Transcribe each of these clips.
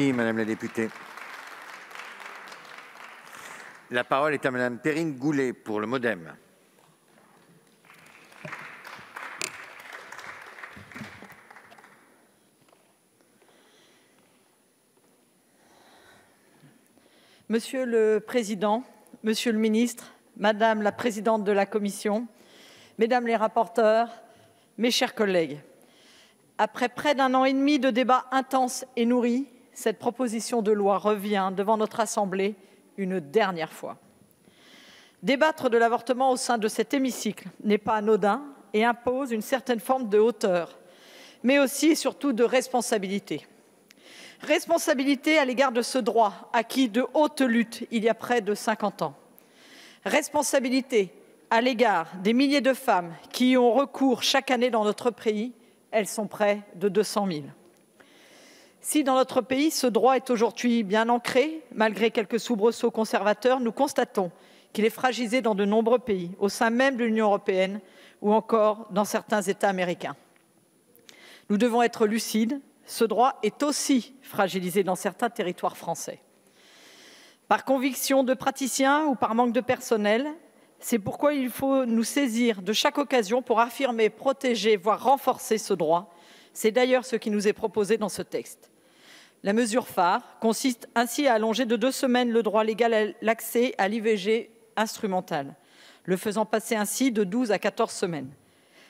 Merci, Madame la députée. La parole est à Madame Perrine Goulet pour le MoDem. Monsieur le Président, Monsieur le Ministre, Madame la Présidente de la Commission, Mesdames les rapporteurs, mes chers collègues, après près d'un an et demi de débats intenses et nourris, cette proposition de loi revient devant notre Assemblée une dernière fois. Débattre de l'avortement au sein de cet hémicycle n'est pas anodin et impose une certaine forme de hauteur, mais aussi et surtout de responsabilité. Responsabilité à l'égard de ce droit acquis de haute lutte il y a près de 50 ans. Responsabilité à l'égard des milliers de femmes qui y ont recours chaque année dans notre pays. Elles sont près de 200 000. Si dans notre pays, ce droit est aujourd'hui bien ancré, malgré quelques soubresauts conservateurs, nous constatons qu'il est fragilisé dans de nombreux pays, au sein même de l'Union européenne ou encore dans certains États américains. Nous devons être lucides. Ce droit est aussi fragilisé dans certains territoires français. Par conviction de praticiens ou par manque de personnel, c'est pourquoi il faut nous saisir de chaque occasion pour affirmer, protéger, voire renforcer ce droit. C'est d'ailleurs ce qui nous est proposé dans ce texte. La mesure phare consiste ainsi à allonger de 2 semaines le droit légal à l'accès à l'IVG instrumentale, le faisant passer ainsi de 12 à 14 semaines.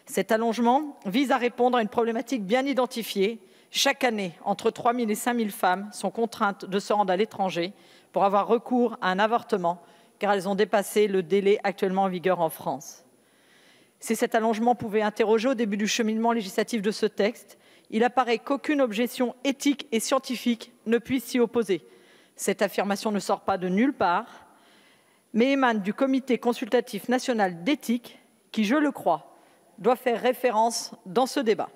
Cet allongement vise à répondre à une problématique bien identifiée. Chaque année, entre 3 000 et 5 000 femmes sont contraintes de se rendre à l'étranger pour avoir recours à un avortement, car elles ont dépassé le délai actuellement en vigueur en France. Si cet allongement pouvait interroger au début du cheminement législatif de ce texte, il apparaît qu'aucune objection éthique et scientifique ne puisse s'y opposer. Cette affirmation ne sort pas de nulle part, mais émane du Comité consultatif national d'éthique qui, je le crois, doit faire référence dans ce débat.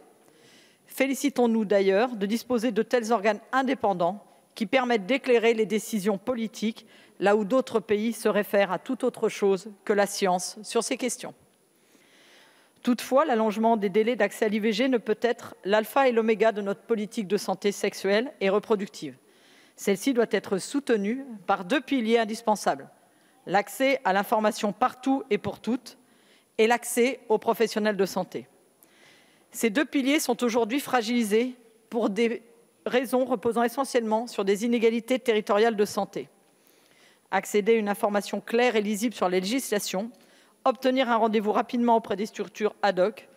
Félicitons-nous d'ailleurs de disposer de tels organes indépendants qui permettent d'éclairer les décisions politiques là où d'autres pays se réfèrent à toute autre chose que la science sur ces questions. Toutefois, l'allongement des délais d'accès à l'IVG ne peut être l'alpha et l'oméga de notre politique de santé sexuelle et reproductive. Celle-ci doit être soutenue par 2 piliers indispensables: l'accès à l'information partout et pour toutes et l'accès aux professionnels de santé. Ces 2 piliers sont aujourd'hui fragilisés pour des raisons reposant essentiellement sur des inégalités territoriales de santé. Accéder à une information claire et lisible sur les législations, obtenir un rendez-vous rapidement auprès des structures ad hoc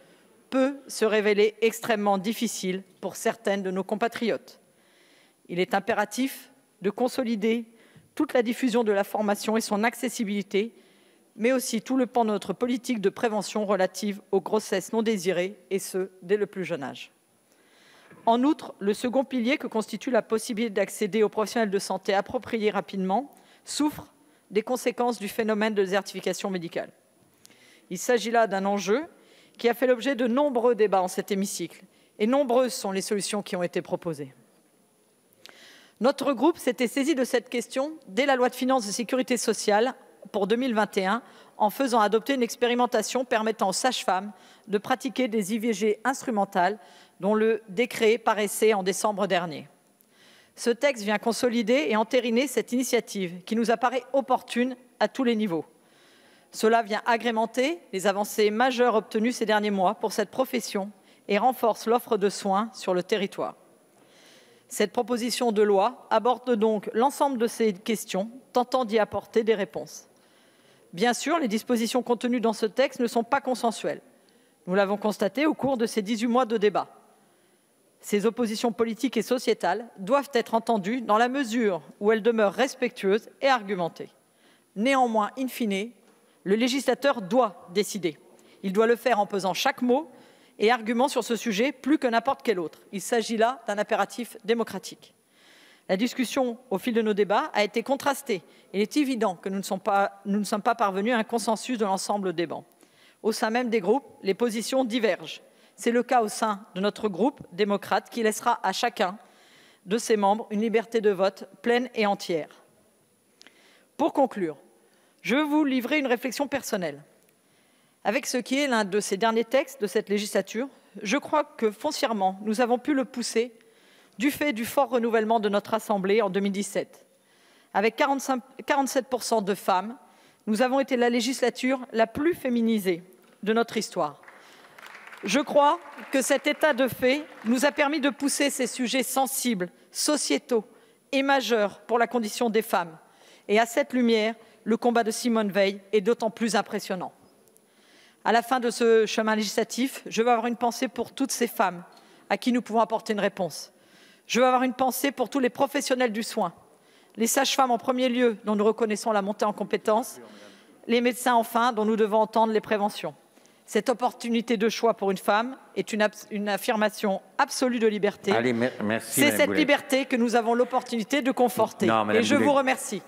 peut se révéler extrêmement difficile pour certaines de nos compatriotes. Il est impératif de consolider toute la diffusion de la formation et son accessibilité, mais aussi tout le pan de notre politique de prévention relative aux grossesses non désirées, et ce, dès le plus jeune âge. En outre, le second pilier que constitue la possibilité d'accéder aux professionnels de santé appropriés rapidement souffre des conséquences du phénomène de désertification médicale. Il s'agit là d'un enjeu qui a fait l'objet de nombreux débats en cet hémicycle, et nombreuses sont les solutions qui ont été proposées. Notre groupe s'était saisi de cette question dès la loi de finances de sécurité sociale pour 2021, en faisant adopter une expérimentation permettant aux sages-femmes de pratiquer des IVG instrumentales, dont le décret paraissait en décembre dernier. Ce texte vient consolider et entériner cette initiative qui nous apparaît opportune à tous les niveaux. Cela vient agrémenter les avancées majeures obtenues ces derniers mois pour cette profession et renforce l'offre de soins sur le territoire. Cette proposition de loi aborde donc l'ensemble de ces questions, tentant d'y apporter des réponses. Bien sûr, les dispositions contenues dans ce texte ne sont pas consensuelles. Nous l'avons constaté au cours de ces 18 mois de débat. Ces oppositions politiques et sociétales doivent être entendues dans la mesure où elles demeurent respectueuses et argumentées. Néanmoins, in fine, le législateur doit décider. Il doit le faire en pesant chaque mot et argument sur ce sujet plus que n'importe quel autre. Il s'agit là d'un impératif démocratique. La discussion au fil de nos débats a été contrastée. Il est évident que nous ne sommes pas parvenus à un consensus de l'ensemble des bancs. Au sein même des groupes, les positions divergent. C'est le cas au sein de notre groupe démocrate qui laissera à chacun de ses membres une liberté de vote pleine et entière. Pour conclure, je veux vous livrer une réflexion personnelle. Avec ce qui est l'un de ces derniers textes de cette législature, je crois que foncièrement, nous avons pu le pousser du fait du fort renouvellement de notre Assemblée en 2017. Avec 47% de femmes, nous avons été la législature la plus féminisée de notre histoire. Je crois que cet état de fait nous a permis de pousser ces sujets sensibles, sociétaux et majeurs pour la condition des femmes. Et à cette lumière, le combat de Simone Veil est d'autant plus impressionnant. À la fin de ce chemin législatif, je veux avoir une pensée pour toutes ces femmes à qui nous pouvons apporter une réponse. Je veux avoir une pensée pour tous les professionnels du soin, les sages-femmes en premier lieu, dont nous reconnaissons la montée en compétences, les médecins enfin, dont nous devons entendre les préventions. Cette opportunité de choix pour une femme est une affirmation absolue de liberté. Allez, merci, c'est cette liberté que nous avons l'opportunité de conforter. Et je vous remercie.